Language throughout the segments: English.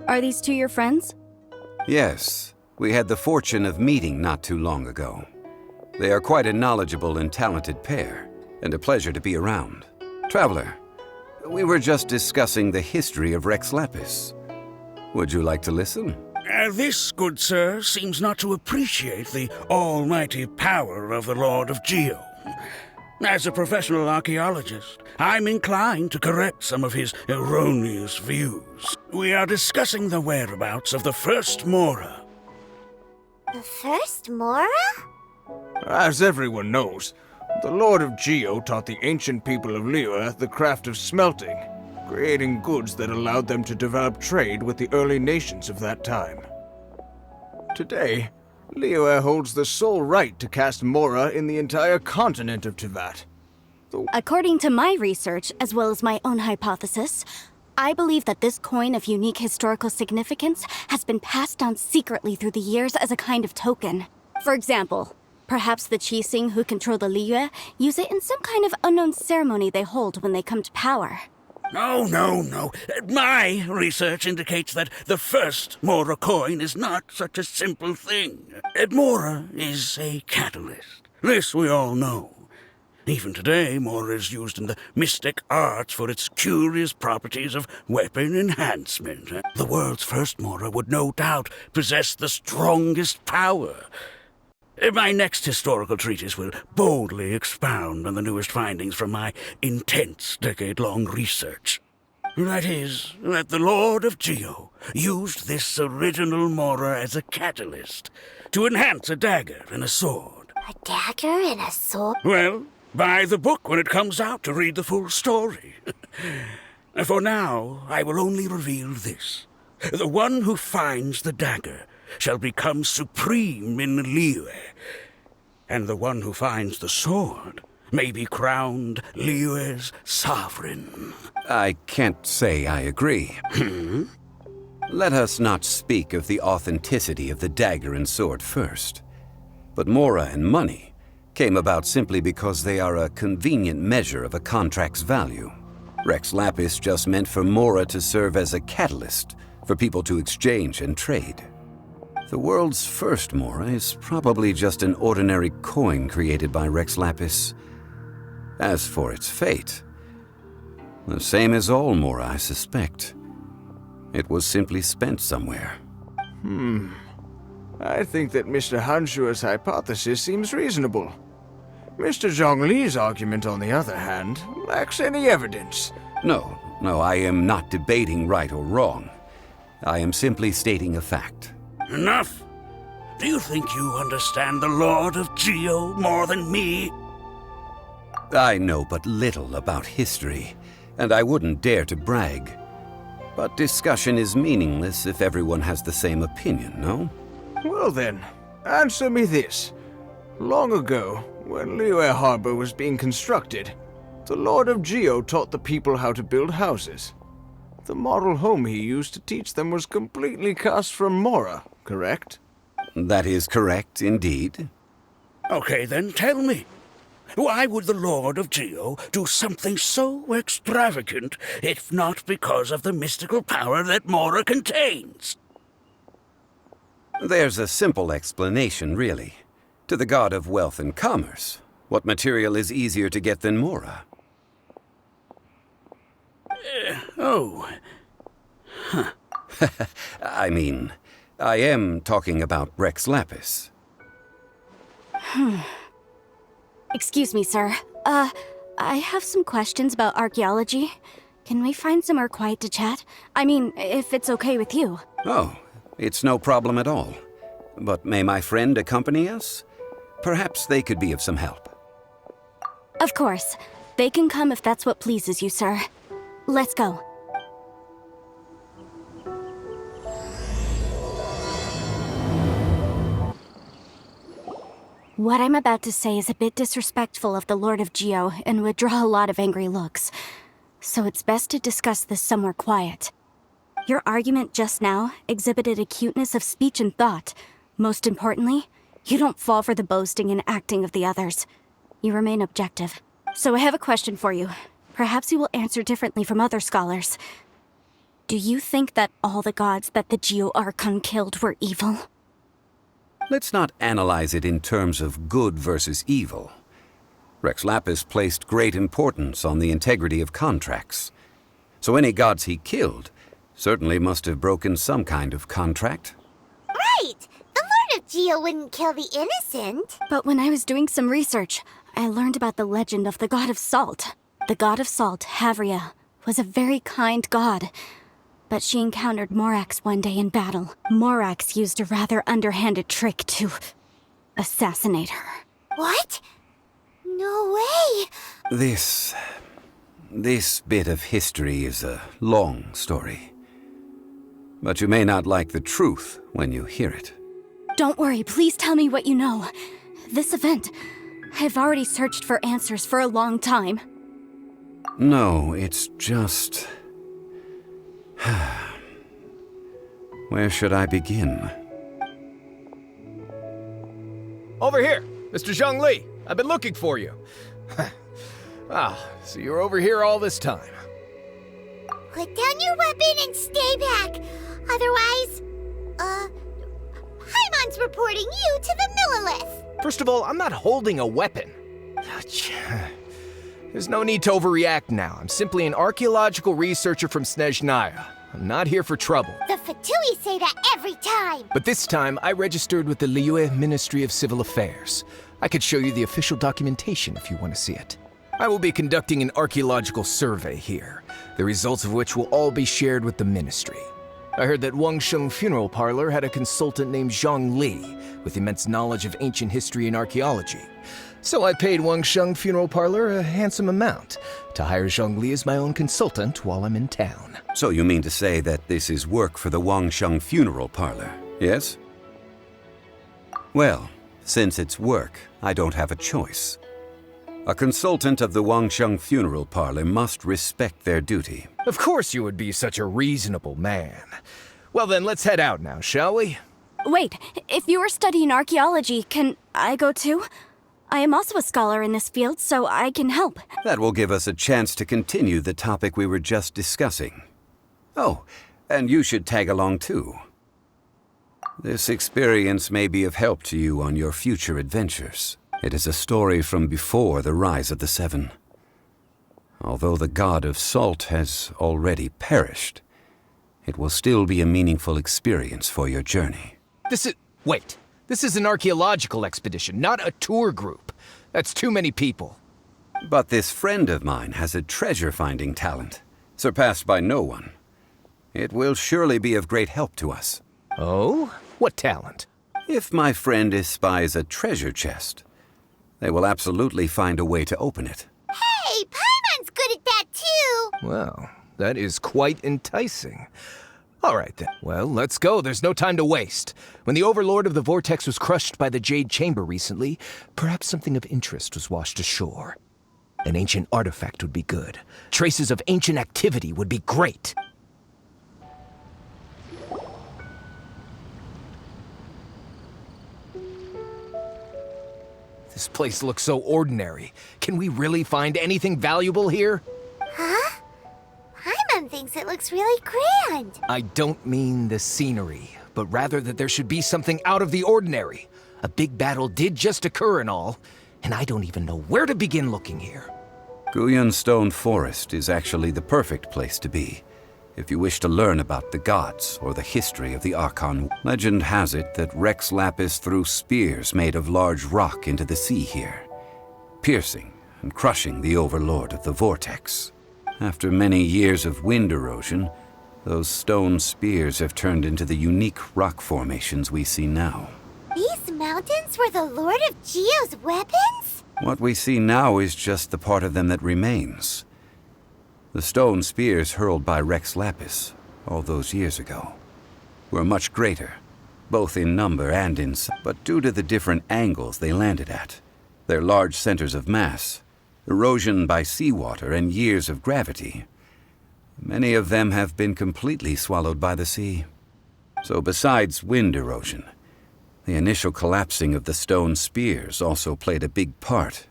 Are these two your friends? Yes, we had the fortune of meeting not too long ago. They are quite a knowledgeable and talented pair, and a pleasure to be around. Traveler, we were just discussing the history of Rex Lapis. Would you like to listen? This, good sir, seems not to appreciate the almighty power of the Lord of Geo. As a professional archaeologist, I'm inclined to correct some of his erroneous views. We are discussing the whereabouts of the first Mora. The first Mora? As everyone knows, the Lord of Geo taught the ancient people of Liyue the craft of smelting, creating goods that allowed them to develop trade with the early nations of that time. Today, Liyue holds the sole right to cast Mora in the entire continent of Teyvat. According to my research, as well as my own hypothesis, I believe that this coin of unique historical significance has been passed down secretly through the years as a kind of token. For example, perhaps the Qixing who control the Liyue use it in some kind of unknown ceremony they hold when they come to power. No. My research indicates that the first Mora coin is not such a simple thing. Mora is a catalyst. This we all know. Even today, Mora is used in the mystic arts for its curious properties of weapon enhancement. The world's first Mora would no doubt possess the strongest power. My next historical treatise will boldly expound on the newest findings from my intense decade-long research. That is, that the Lord of Geo used this original Mora as a catalyst to enhance a dagger and a sword. A dagger and a sword? Well, buy the book when it comes out to read the full story. For now, I will only reveal this. The one who finds the dagger shall become supreme in Liyue, and the one who finds the sword may be crowned Liyue's sovereign. I can't say I agree. Let us not speak of the authenticity of the dagger and sword first. But Mora and money came about simply because they are a convenient measure of a contract's value. Rex Lapis just meant for Mora to serve as a catalyst for people to exchange and trade. The world's first Mora is probably just an ordinary coin created by Rex Lapis. As for its fate, the same as all Mora, I suspect. It was simply spent somewhere. I think that Mr. Hanshua's hypothesis seems reasonable. Mr. Zhongli's argument, on the other hand, lacks any evidence. No, I am not debating right or wrong. I am simply stating a fact. Enough! Do you think you understand the Lord of Geo more than me? I know but little about history, and I wouldn't dare to brag. But discussion is meaningless if everyone has the same opinion, no? Well then, answer me this. Long ago, when Liyue Harbor was being constructed, the Lord of Geo taught the people how to build houses. The model home he used to teach them was completely cast from Mora, correct? That is correct, indeed. Okay, then tell me. Why would the Lord of Geo do something so extravagant if not because of the mystical power that Mora contains? There's a simple explanation, really. To the god of wealth and commerce, what material is easier to get than Mora? I mean, I am talking about Rex Lapis. Excuse me, sir. I have some questions about archaeology. Can we find somewhere quiet to chat? I mean, if it's okay with you. Oh, it's no problem at all. But may my friend accompany us? Perhaps they could be of some help. Of course. They can come if that's what pleases you, sir. Let's go. What I'm about to say is a bit disrespectful of the Lord of Geo and would draw a lot of angry looks. So it's best to discuss this somewhere quiet. Your argument just now exhibited acuteness of speech and thought. Most importantly, you don't fall for the boasting and acting of the others. You remain objective. So I have a question for you. Perhaps you will answer differently from other scholars. Do you think that all the gods that the Geo Archon killed were evil? Let's not analyze it in terms of good versus evil. Rex Lapis placed great importance on the integrity of contracts. So any gods he killed certainly must have broken some kind of contract. Right! The Lord of Geo wouldn't kill the innocent. But when I was doing some research, I learned about the legend of the god of salt. The god of salt, Havria, was a very kind god. But she encountered Morax one day in battle. Morax used a rather underhanded trick to assassinate her. What? No way! This bit of history is a long story. But you may not like the truth when you hear it. Don't worry, please tell me what you know. This event, I've already searched for answers for a long time. No, it's just... Where should I begin? Over here, Mr. Zhongli. I've been looking for you. So you're over here all this time. Put down your weapon and stay back. Otherwise, Paimon's reporting you to the Millilith. First of all, I'm not holding a weapon. There's no need to overreact now. I'm simply an archaeological researcher from Snezhnaya. I'm not here for trouble. The Fatui say that every time. But this time, I registered with the Liyue Ministry of Civil Affairs. I could show you the official documentation if you want to see it. I will be conducting an archaeological survey here, the results of which will all be shared with the ministry. I heard that Wangsheng Funeral Parlor had a consultant named Zhongli with immense knowledge of ancient history and archaeology. So I paid Wangsheng Funeral Parlor a handsome amount to hire Zhongli as my own consultant while I'm in town. So you mean to say that this is work for the Wangsheng Funeral Parlor, yes? Well, since it's work, I don't have a choice. A consultant of the Wangsheng Funeral Parlor must respect their duty. Of course you would be such a reasonable man. Well then, let's head out now, shall we? Wait, if you are studying archaeology, can I go too? I am also a scholar in this field, so I can help. That will give us a chance to continue the topic we were just discussing. Oh, and you should tag along too. This experience may be of help to you on your future adventures. It is a story from before the rise of the Seven. Although the god of salt has already perished, it will still be a meaningful experience for your journey. Wait. This is an archaeological expedition, not a tour group. That's too many people. But this friend of mine has a treasure-finding talent, surpassed by no one. It will surely be of great help to us. Oh? What talent? If my friend espies a treasure chest, they will absolutely find a way to open it. Hey, Paimon's good at that too. Well, that is quite enticing. All right then. Well, let's go. There's no time to waste. When the Overlord of the Vortex was crushed by the Jade Chamber recently, perhaps something of interest was washed ashore. An ancient artifact would be good. Traces of ancient activity would be great. This place looks so ordinary. Can we really find anything valuable here? Huh? Paimon thinks it looks really grand. I don't mean the scenery, but rather that there should be something out of the ordinary. A big battle did just occur and all, and I don't even know where to begin looking here. Guyun Stone Forest is actually the perfect place to be, if you wish to learn about the gods or the history of the Archon. Legend has it that Rex Lapis threw spears made of large rock into the sea here, piercing and crushing the Overlord of the Vortex. After many years of wind erosion, those stone spears have turned into the unique rock formations we see now. These mountains were the Lord of Geo's weapons? What we see now is just the part of them that remains. The stone spears hurled by Rex Lapis all those years ago were much greater, both in number and in size. But due to the different angles they landed at, their large centers of mass, erosion by seawater, and years of gravity, many of them have been completely swallowed by the sea. So besides wind erosion, the initial collapsing of the stone spears also played a big part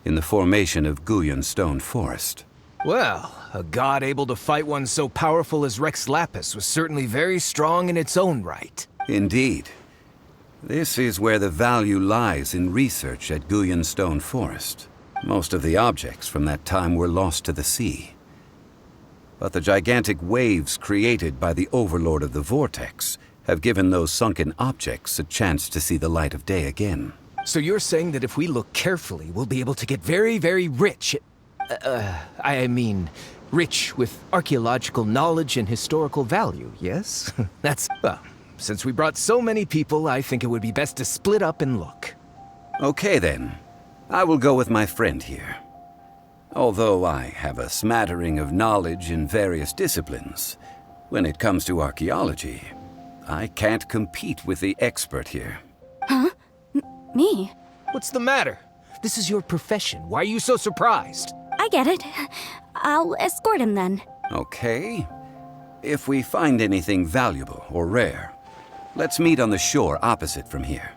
in the formation of Guyun Stone Forest. Well, a god able to fight one so powerful as Rex Lapis was certainly very strong in its own right. Indeed. This is where the value lies in research at Guyan Stone Forest. Most of the objects from that time were lost to the sea. But the gigantic waves created by the Overlord of the Vortex have given those sunken objects a chance to see the light of day again. So you're saying that if we look carefully, we'll be able to get very, very rich. I mean, rich with archaeological knowledge and historical value, yes? Well, since we brought so many people, I think it would be best to split up and look. Okay then. I will go with my friend here. Although I have a smattering of knowledge in various disciplines, when it comes to archaeology, I can't compete with the expert here. Huh? Me? What's the matter? This is your profession. Why are you so surprised? I get it. I'll escort him then. Okay. If we find anything valuable or rare, let's meet on the shore opposite from here.